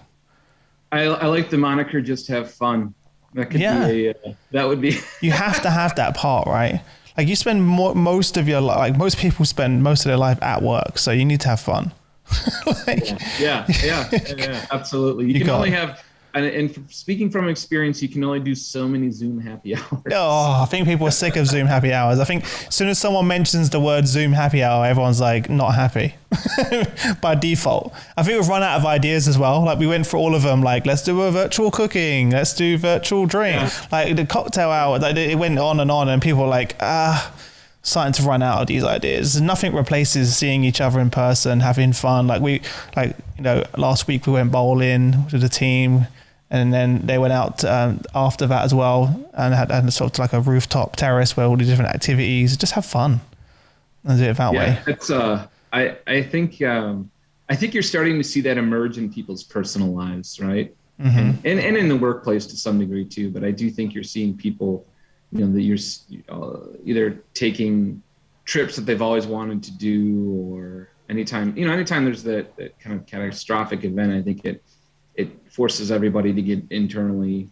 I like the moniker, just have fun. That could be that would be. You have to have that part, right? Like you spend most of your life, like most people spend most of their life at work. So you need to have fun. Yeah, absolutely. You can only have, and speaking from experience, you can only do so many Zoom happy hours. Oh, I think people are sick of Zoom happy hours. I think as soon as someone mentions the word Zoom happy hour, everyone's like not happy by default. I think we've run out of ideas as well. Like we went through all of them, like let's do a virtual cooking, let's do virtual drink, like the cocktail hour. Like it went on, and people were like, starting to run out of these ideas. Nothing replaces seeing each other in person, having fun. Last week we went bowling with the team, and then they went out after that as well, and had sort of like a rooftop terrace where all the different activities. Just have fun and do it that way. It's I think you're starting to see that emerge in people's personal lives, right? Mm-hmm. And in the workplace to some degree too. But I do think you're seeing people, that you're either taking trips that they've always wanted to do, or anytime there's that kind of catastrophic event, I think it forces everybody to get internally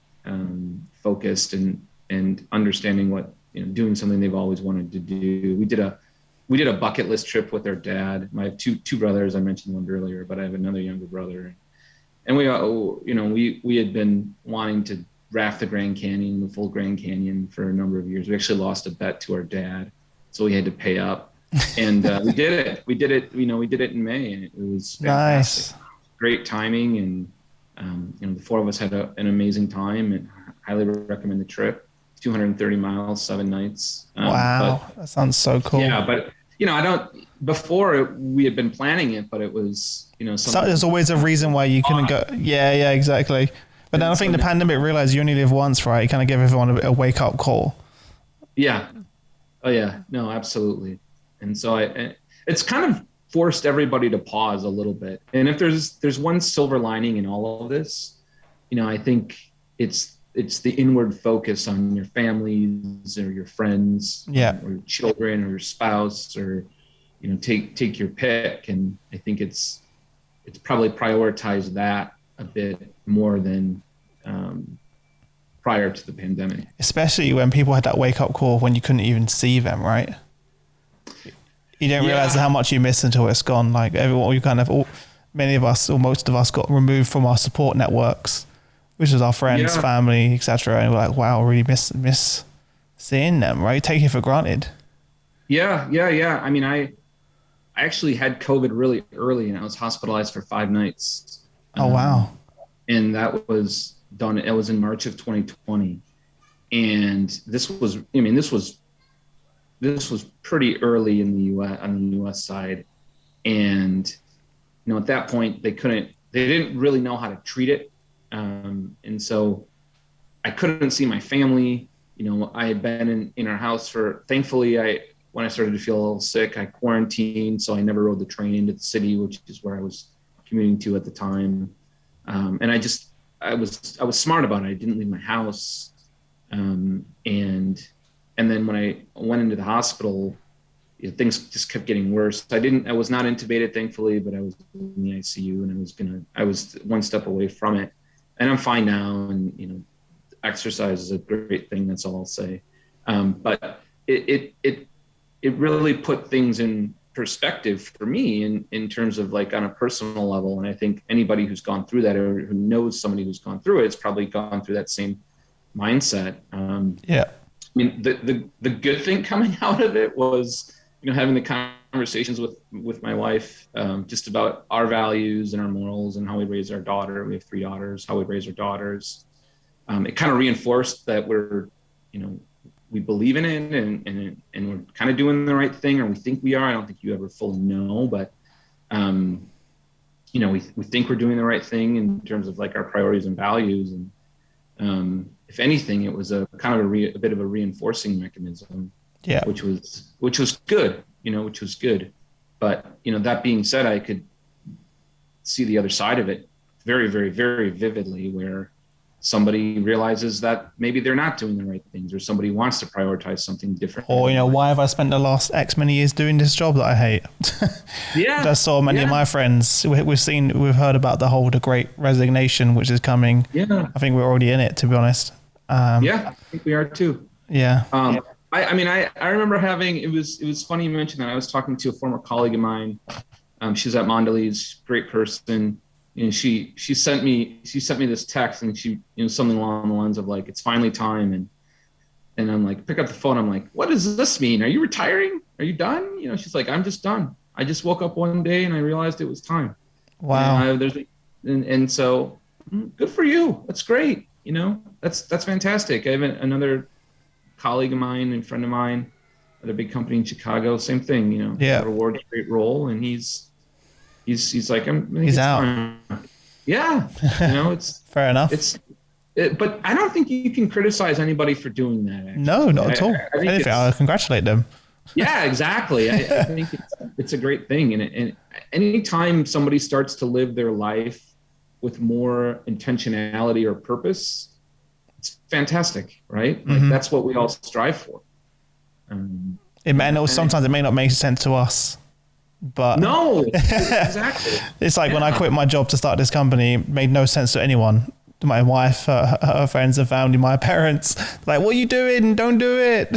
focused and understanding what, doing something they've always wanted to do. We did a bucket list trip with our dad. I have two brothers. I mentioned one earlier, but I have another younger brother. And we had been wanting to raft the Grand Canyon, the full Grand Canyon, for a number of years. We actually lost a bet to our dad, so we had to pay up. And we did it. We did it in May, and it was fantastic. Nice. Great timing, and the four of us had an amazing time, and highly recommend the trip. 230 miles, 7 nights. Wow, that sounds so cool. Yeah, but before we had been planning it, but it was, so there's always a reason why you couldn't go. Yeah, exactly. But then I think the pandemic realized you only live once, right? You kind of give everyone a wake up call. Yeah. Oh yeah, no, absolutely. And so it's kind of forced everybody to pause a little bit. And if there's one silver lining in all of this, I think it's the inward focus on your families or your friends, or your children or your spouse, or, take your pick. And I think it's probably prioritized that a bit more than prior to the pandemic. Especially when people had that wake up call when you couldn't even see them, right? You don't realize how much you miss until it's gone. Like many of us, or most of us, got removed from our support networks, which is our friends, family, etc. And we're like, wow, I really miss seeing them, right? Take it for granted. Yeah. I mean, I actually had COVID really early, and I was hospitalized for 5 nights. Oh, wow. And that was done. It was in March of 2020. And this was pretty early in the US, on the US side. And, at that point they didn't really know how to treat it. And so I couldn't see my family. I had been in our house thankfully, when I started to feel a little sick, I quarantined. So I never rode the train into the city, which is where I was commuting to at the time. And I was smart about it. I didn't leave my house. And then when I went into the hospital, things just kept getting worse. I was not intubated, thankfully, but I was in the ICU, and I was one step away from it. And I'm fine now. And, exercise is a great thing. That's all I'll say. But it really put things in perspective for me in terms of, like, on a personal level. And I think anybody who's gone through that, or who knows somebody who's gone through it, has probably gone through that same mindset. I mean, the good thing coming out of it was, having the conversations with my wife, just about our values and our morals and how we raise our daughter. We have 3 daughters, how we raise our daughters. It kind of reinforced that we believe in it, and we're kind of doing the right thing, or we think we are. I don't think you ever fully know, but, we think we're doing the right thing in terms of, like, our priorities and values. And, if anything, it was a kind of a bit of a reinforcing mechanism, which was good, which was good. But, that being said, I could see the other side of it very, very, very vividly, where somebody realizes that maybe they're not doing the right things, or somebody wants to prioritize something different. Or, why have I spent the last X many years doing this job that I hate? That's so many of my friends. We've heard about the Great Resignation, which is coming. Yeah. I think we're already in it, to be honest. I think we are too. Yeah. I remember it was funny you mentioned that. I was talking to a former colleague of mine. She was at Mondelez, great person. And she sent me this text, and she, something along the lines of, like, it's finally time. And I'm like, pick up the phone. I'm like, what does this mean? Are you retiring? Are you done? She's like, I'm just done. I just woke up one day and I realized it was time. Wow. And so good for you. That's great. That's fantastic. I have another colleague of mine and friend of mine at a big company in Chicago. Same thing, reward, great role. And he's like, he's out. Time. Yeah. It's fair enough. But I don't think you can criticize anybody for doing that. Actually. No, not at all. I'll congratulate them. Yeah, exactly. I think it's a great thing. And anytime somebody starts to live their life with more intentionality or purpose, it's fantastic, right? Mm-hmm. Like, that's what we all strive for. Sometimes it may not make sense to us. But no, exactly. It's like when I quit my job to start this company, it made no sense to anyone. My wife, her friends and family, my parents, like, what are you doing? Don't do it.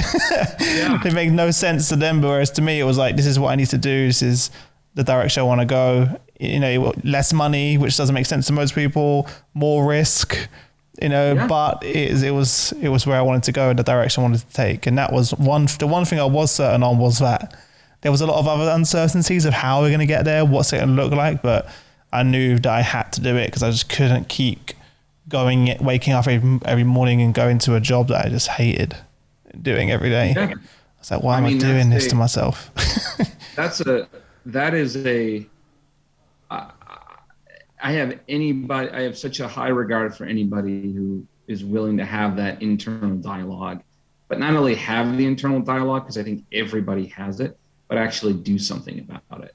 Yeah. It made no sense to them. But whereas to me, it was like, this is what I need to do. This is the direction I want to go. You know, less money, which doesn't make sense to most people, more risk, you know, yeah. But it was where I wanted to go, the direction I wanted to take. And that was the one thing I was certain on was that there was a lot of other uncertainties of how we're going to get there, what's it going to look like. But I knew that I had to do it because I just couldn't keep waking up every morning and going to a job that I just hated doing every day. Yeah. I was like, why am I doing this to myself? I have such a high regard for anybody who is willing to have that internal dialogue, but not only have the internal dialogue, because I think everybody has it, but actually do something about it.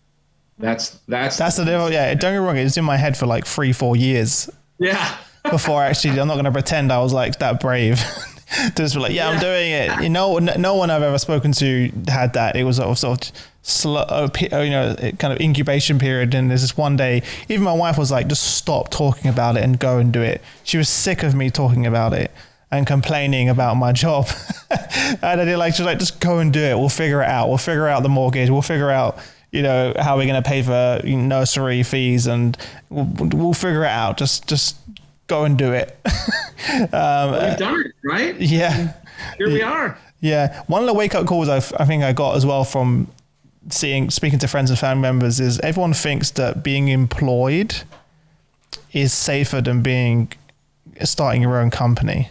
That's the deal. Yeah. Don't get me wrong. It was in my head for like 3-4 years. Yeah. Before I'm not going to pretend I was like that brave to just be like, yeah, I'm doing it. You know, no one I've ever spoken to had that. It was sort of slow, you know, kind of incubation period. And there's this one day, even my wife was like, just stop talking about it and go and do it. She was sick of me talking about it and complaining about my job. And I did like, she's like, just go and do it. We'll figure it out. We'll figure out the mortgage. We'll figure out, you know, how we're going to pay for nursery fees, and we'll figure it out. Just go and do it. We've done it, right? Yeah. Here we are. Yeah. One of the wake-up calls I think I got as well from speaking to friends and family members is everyone thinks that being employed is safer than starting your own company.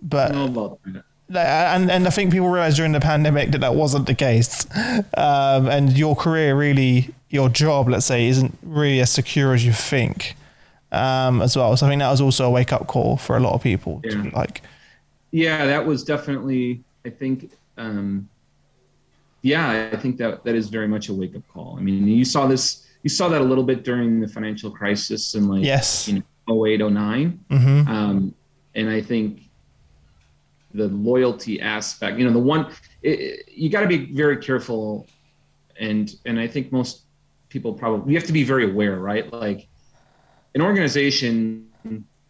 But and I think people realized during the pandemic that wasn't the case. And your career really, your job, let's say, isn't really as secure as you think. As well. So I think that was also a wake up call for a lot of people. Yeah, that was definitely, I think, I think that is very much a wake up call. I mean, you saw that a little bit during the financial crisis in 08, 09. Mm-hmm. And I think the loyalty aspect, you got to be very careful. And I think most people you have to be very aware, right? Like, an organization,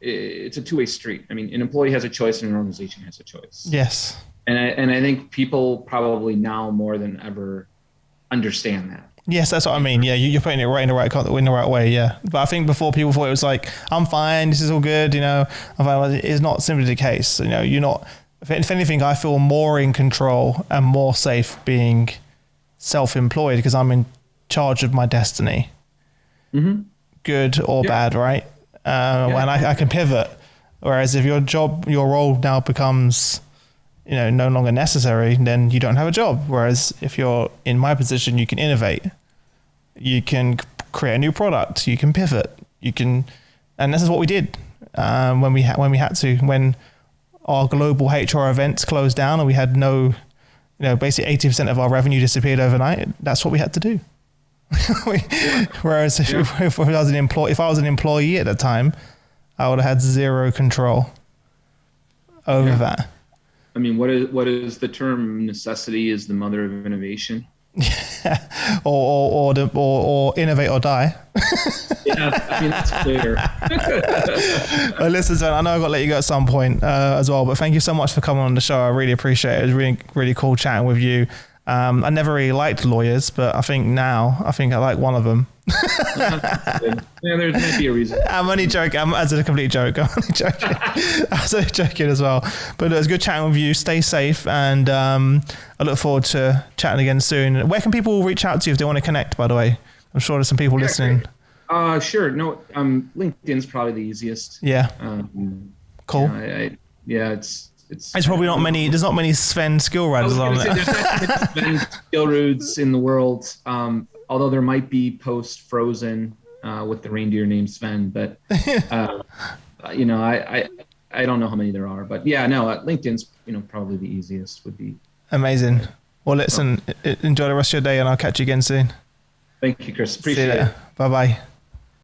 it's a two-way street. I mean, an employee has a choice and an organization has a choice. Yes. And I think people probably now more than ever understand that. Yes, that's what I mean. Yeah, you're putting it right in the right way. Yeah, but I think before people thought it was like, I'm fine, this is all good. You know, it's not simply the case. You know, you're not. If anything, I feel more in control and more safe being self-employed because I'm in charge of my destiny. Mm-hmm. Good or bad, right? When I can pivot. Whereas if your role now becomes, no longer necessary, then you don't have a job. Whereas if you're in my position, you can innovate, you can create a new product, you can pivot, and this is what we did when we had to. When our global HR events closed down and we had basically 80% of our revenue disappeared overnight. That's what we had to do. Whereas if I was an employee at the time, I would have had zero control over that. I mean, what is the term? Necessity is the mother of innovation. or innovate or die. Yeah, I mean, that's clear. Well, listen, Sven, I know I've got to let you go at some point as well, but thank you so much for coming on the show. I really appreciate it. It was really, really cool chatting with you. I never really liked lawyers, but I think I like one of them. Yeah, there might be a reason. I'm only joking. As a complete joke. I'm only joking. I was only joking as well. But it was good chatting with you. Stay safe, and I look forward to chatting again soon. Where can people reach out to you if they want to connect, by the way? I'm sure there's some people listening. Sure. No, LinkedIn's probably the easiest. Yeah. Cool. It's probably not many. There's not many Sven Skillruds on there. There's not many Sven Skillruds in the world. Although there might be post Frozen with the reindeer named Sven, but I don't know how many there are. But yeah, no, LinkedIn's probably the easiest would be. Amazing. Well, listen, enjoy the rest of your day, and I'll catch you again soon. Thank you, Chris. Appreciate it. Bye bye.